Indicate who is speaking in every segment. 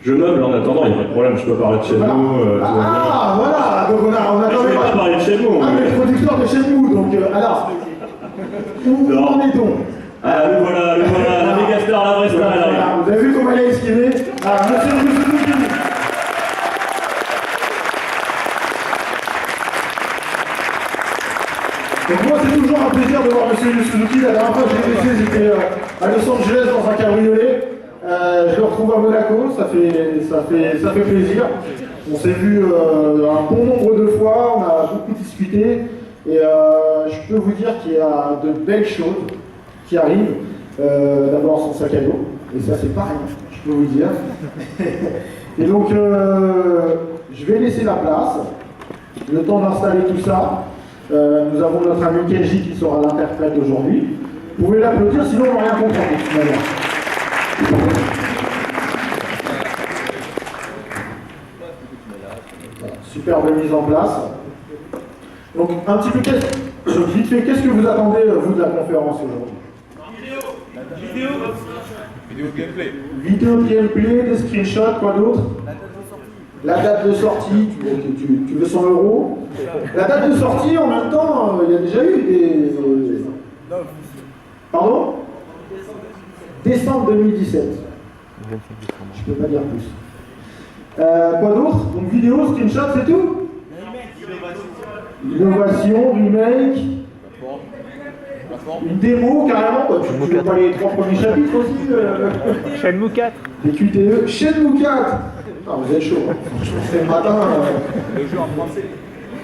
Speaker 1: Je meuble en attendant, il n'y a pas de problème, je peux parler de Shenmue.
Speaker 2: Voilà, donc on a quand
Speaker 1: Je ne
Speaker 2: même
Speaker 1: vais pas parler de Shenmue.
Speaker 2: un producteur de Shenmue, donc alors, où en est-on?
Speaker 1: Ah, le voilà, la méga star, la vraie star, elle arrive.
Speaker 2: Voilà, vous avez vu comment elle a esquivé? Ah, monsieur Suzuki. Donc moi c'est toujours un plaisir de voir monsieur Suzuki. La dernière fois que je l'ai laissé, j'étais à Los Angeles dans un cabriolet. Je le retrouve à Monaco, ça fait plaisir. On s'est vu un bon nombre de fois, on a beaucoup discuté. Et je peux vous dire qu'il y a de belles choses qui arrivent. D'abord son sac à dos, et ça c'est pas rien, je peux vous dire. Et donc je vais laisser la place, le temps d'installer tout ça. Nous avons notre ami Kenji qui sera l'interprète aujourd'hui. Vous pouvez l'applaudir, sinon on n'a rien compris de toute manière. Voilà, superbe mise en place. Donc un petit peu, vite fait, qu'est-ce que vous attendez vous de la conférence aujourd'hui?
Speaker 3: Vidéo gameplay.
Speaker 2: Vidéo gameplay, des screenshots, quoi d'autre? La date de sortie, tu veux 100 €. La date de sortie, en même temps, il y a déjà eu des... Pardon? Décembre 2017. Je peux pas dire plus. Quoi d'autre? Donc vidéo, screenshot, c'est tout? Innovation, remake. Une démo carrément, bah, tu veux pas les 3 premiers chapitres aussi
Speaker 4: Shenmue 4.
Speaker 2: des QTE. Shenmue 4. Ah, vous êtes chaud. Hein. C'est le matin.
Speaker 3: Le jeu en français.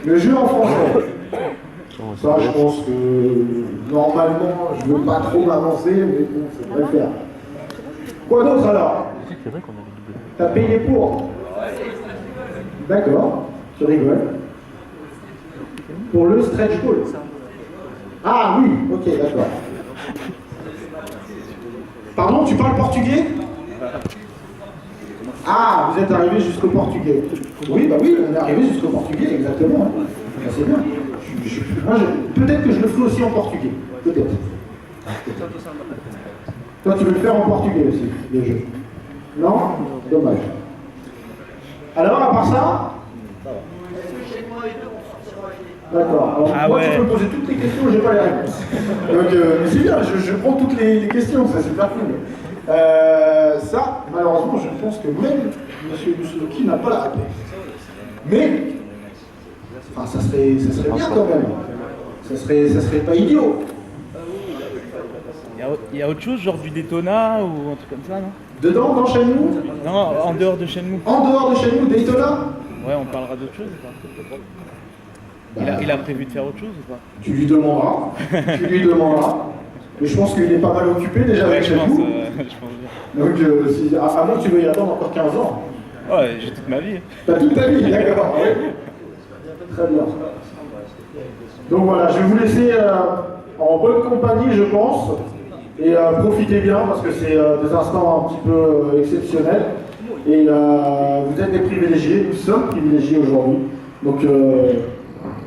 Speaker 2: Le jeu en français. Ça, je pense que normalement, je veux pas trop m'avancer, mais bon, ça devrait le faire. Quoi d'autre alors?
Speaker 4: C'est vrai qu'on avait doublé.
Speaker 2: T'as payé pour? D'accord, tu rigoles. Pour le stretch goal. Ah oui, ok, d'accord. Pardon, tu parles portugais? Ah, vous êtes arrivé jusqu'au portugais. Oui, bah oui, on est arrivé jusqu'au portugais, exactement. Ah, c'est bien. Peut-être que je le ferai aussi en portugais. Peut-être. Toi, tu veux le faire en portugais aussi, le jeu? Non? Dommage. Alors, à part ça? D'accord. Alors,
Speaker 4: Ah
Speaker 2: moi,
Speaker 4: ouais.
Speaker 2: tu peux me poser toutes les questions, j'ai pas les réponses. Donc, mais c'est bien, je prends toutes les questions, ça c'est super cool. Ça, malheureusement, je pense que même M. Suzuki n'a pas la réponse. Mais, enfin, ça serait bien quand même. Ça serait pas idiot.
Speaker 4: Il y a autre chose, genre du Daytona ou un truc comme ça, non?
Speaker 2: Dedans, dans Shenmue?
Speaker 4: Non, en dehors de Shenmue.
Speaker 2: En dehors de Shenmue, Daytona?
Speaker 4: Ouais, on parlera d'autre chose ou pas? Il a prévu de faire autre chose ou pas?
Speaker 2: Tu lui demanderas. Tu lui demanderas. Mais je pense qu'il est pas mal occupé déjà
Speaker 4: Ouais,
Speaker 2: avec
Speaker 4: je pense
Speaker 2: Shenmue.
Speaker 4: bien.
Speaker 2: Donc, à moins que tu veuilles attendre encore 15 ans.
Speaker 4: Ouais, j'ai toute ma vie.
Speaker 2: T'as toute ta vie, d'accord. Ouais. Très bien. Donc voilà, je vais vous laisser en bonne compagnie, je pense. Et profitez bien parce que c'est des instants un petit peu exceptionnels. Et vous êtes des privilégiés, nous sommes privilégiés aujourd'hui. Donc,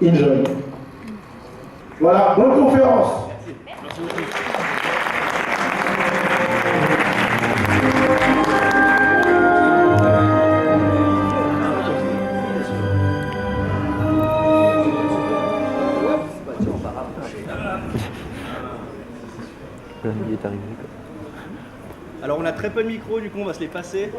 Speaker 2: enjoy. Voilà, bonne conférence.
Speaker 4: Il est arrivé quoi.
Speaker 5: Alors on a très peu de micros, du coup on va se les passer.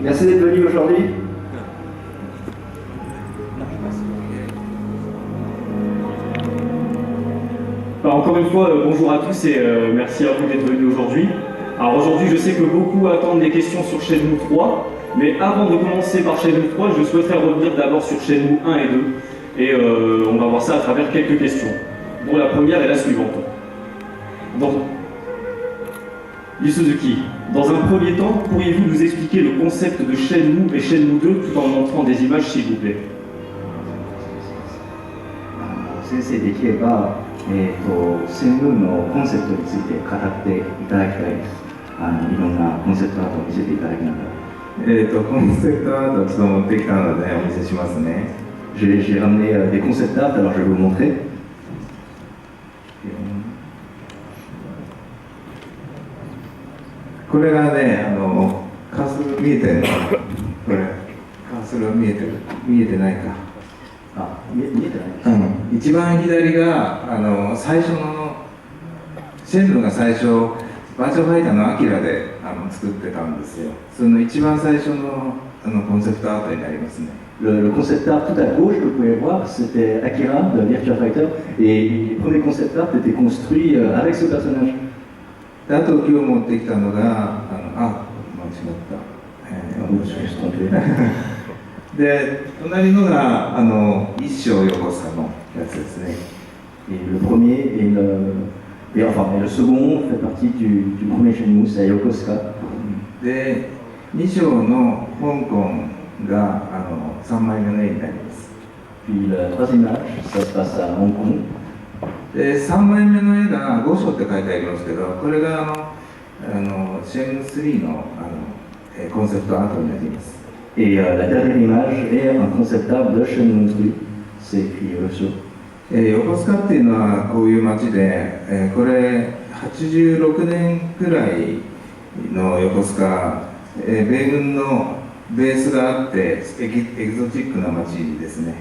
Speaker 6: Merci d'être venu aujourd'hui.
Speaker 1: Encore une fois, bonjour à tous et merci à vous d'être venus aujourd'hui. Alors aujourd'hui, je sais que beaucoup attendent des questions sur Shenmue 3, mais avant de commencer par Shenmue 3, je souhaiterais revenir d'abord sur Shenmue 1 et 2, et on va voir ça à travers quelques questions. Bon, la première est la suivante. Yu Suzuki, dans un premier temps, pourriez-vous nous expliquer le concept de Shenmue et Shenmue 2 tout en montrant des images s'il vous plaît?
Speaker 6: 先生できれば、専門のコンセプトについて語っていただきたいです。いろんなコンセプトアートを見せていただきながら。
Speaker 7: コンセプトアートをちょっと持ってきたのでお見せしますね。
Speaker 6: J'ai ramené des concept art, alors je vais vous le montrer.
Speaker 7: これがね、カーソル見えてるのかな、これ、カーソル見えてる、見えてないか。
Speaker 6: あ、見えてない。
Speaker 7: 一番左が最初のシェンロンが最初バーチャルファイターのアキラで作ってたんですよ。その一番最初のコンセプトアートになりますね。
Speaker 6: Le concept art tout à gauche que vous pouvez voir, c'était Akira de Virtua Fighter, et les premiers concept art étaient construits avec ce personnage.
Speaker 7: であと今日持ってきたのが間違った、
Speaker 6: Je me suis trompé.
Speaker 7: で隣のが一生横須賀のやつですね。
Speaker 6: Et le premier et le second fait partie du premier chez nous, c'est Yokosuka.
Speaker 7: で2章の香港が3枚目の絵になります。
Speaker 6: Puis la troisième image, ça se passe à Hong Kong.
Speaker 7: で3枚目の絵が5章って書いてありますけど、これがシェンム3のコンセプトアートになります。
Speaker 6: Et la dernière image est un concept art de Shenmue 3, c'est écrit dessus.
Speaker 7: 横須賀っていうのはこういう街で、これ86年くらいの横須賀、米軍のベースがあってエキゾチックな街ですね。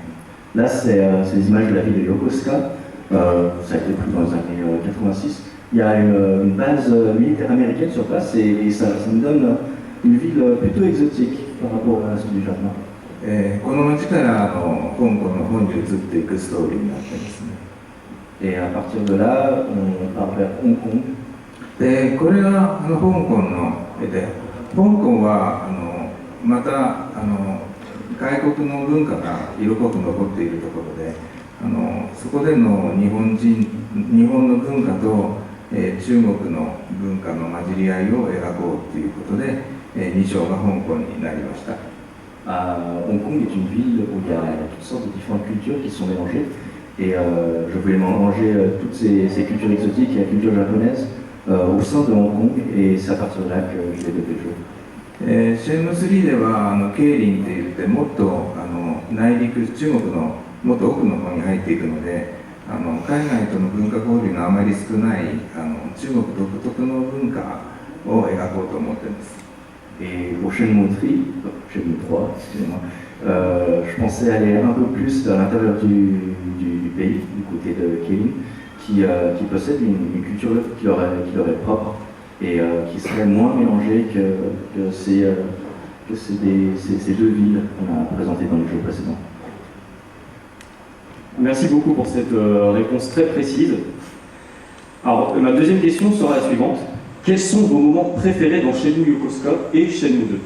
Speaker 6: Là, c'est les images de la ville de Yokosuka. Ça a été pris dans les années 86. Il y a une base militaire américaine sur place et ça nous donne une ville plutôt exotique par rapport au reste du Japon.
Speaker 7: この街から香港の方に移っていくストーリーになってますね。
Speaker 6: Et à partir de là, on part vers Hong Kong.
Speaker 7: でこれが香港の絵で、香港はまた外国の文化が色濃く残っているところで、そこでの日本の文化と、中国の文化の混じり合いを描こうということで、2章が香港になりました。
Speaker 6: Hong Kong est une ville où il y a toutes sortes de différentes cultures qui sont mélangées. Et je voulais mélanger toutes ces cultures exotiques et la culture japonaise au sein de Hong Kong. Et c'est à partir de là que j'ai développé le jeu.
Speaker 7: シェンム3ではケイリンって言ってもっと内陸中国のもっと奥の方に入っていくので、海外との文化交流のあまり少ない中国独特の文化を描こうと思っています。
Speaker 6: Et pour Shenmue 3, excusez-moi, je pensais aller un peu plus à l'intérieur du pays, du côté de Keilin, qui possède une culture qui leur est propre et qui serait moins mélangée que ces deux villes qu'on a présentées dans les jeux précédents.
Speaker 1: Merci beaucoup pour cette réponse très précise. Alors, ma deuxième question sera la suivante. Quels sont vos moments préférés dans Shenmue Yokosuka et Shenmue 2?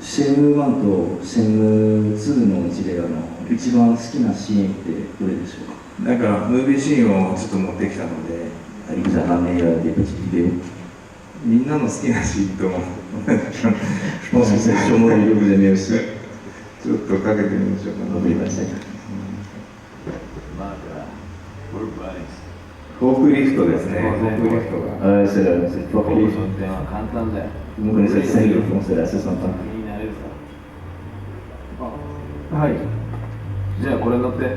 Speaker 6: シェンム1とシェンム2のうちで一番好きなシーンってどれでしょうか？
Speaker 7: なんかムービーシーンをちょっと持ってきたので、
Speaker 6: Il vous a ramené des petites vidéos.
Speaker 7: みんなの好きなシーンとも
Speaker 6: Je pense que c'est sûrement les vidéos que vous aimez aussi.
Speaker 7: ちょっとかけてみましょうか。
Speaker 6: On peut y passer.
Speaker 7: フォークリフトですね。フォークリフトが。
Speaker 6: Ouais, c'est le forklift. Vous connaissez cette scène, je pense, c'est assez sympa.
Speaker 3: はい。じゃあこれ乗って。よ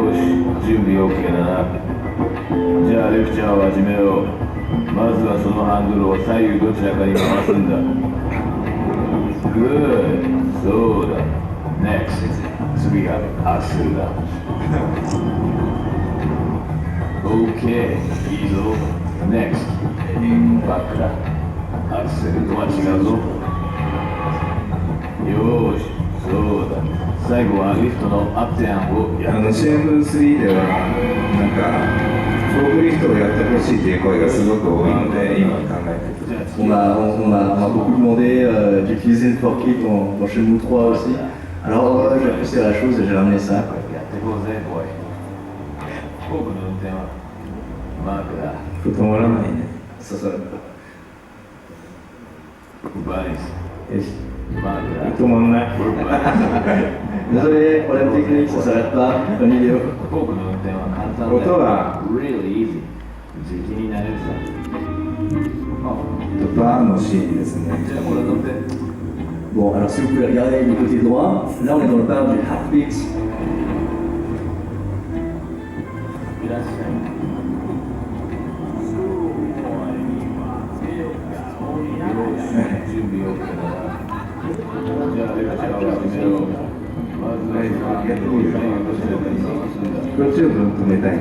Speaker 3: ーし、準備 OK だな。じゃあレクチャーを始めよう。まずはそのハンドルを左右どちらかに回すんだ。Good。そうだ。Next。次がアクセルだ。OK。いいぞ。Next。バックだ。アクセルとは違うぞ。よーし。そうだ。最後はリフトのアップダウンをやる。
Speaker 7: シェンム3ではなんかフォークリフトをやってほしいという声がすごく多いので今考えている。
Speaker 6: On m'a beaucoup demandé d'utiliser le forklift dans Shenmue 3 aussi. Alors j'ai apprécié la chose et j'ai ramené ça.
Speaker 3: やってこうぜ、ボーイ。フォークの運転はマークだ。
Speaker 7: 止まらないね。
Speaker 6: Ça,
Speaker 3: Buddies.
Speaker 6: よし。
Speaker 3: まあ、
Speaker 7: 止まんない。
Speaker 3: we're buddies.
Speaker 6: Désolé, problème technique, ça s'arrête pas. Bonne vidéo.
Speaker 3: フォークの運転は簡単だよ。
Speaker 7: 音は
Speaker 3: really easy。時期になれるさ。
Speaker 7: バーのシーンですね。
Speaker 3: じゃあこれ乗って。
Speaker 6: Bon, alors si vous pouvez regarder du côté droit, là on est dans le bar du Heartbeat.
Speaker 3: いらっしゃい。準備 OK だな。じゃあレクチャーを始めよう。まずは、
Speaker 7: やってみる。
Speaker 3: 最後の仕上がりに回すんだ。
Speaker 7: こっちを止めたい。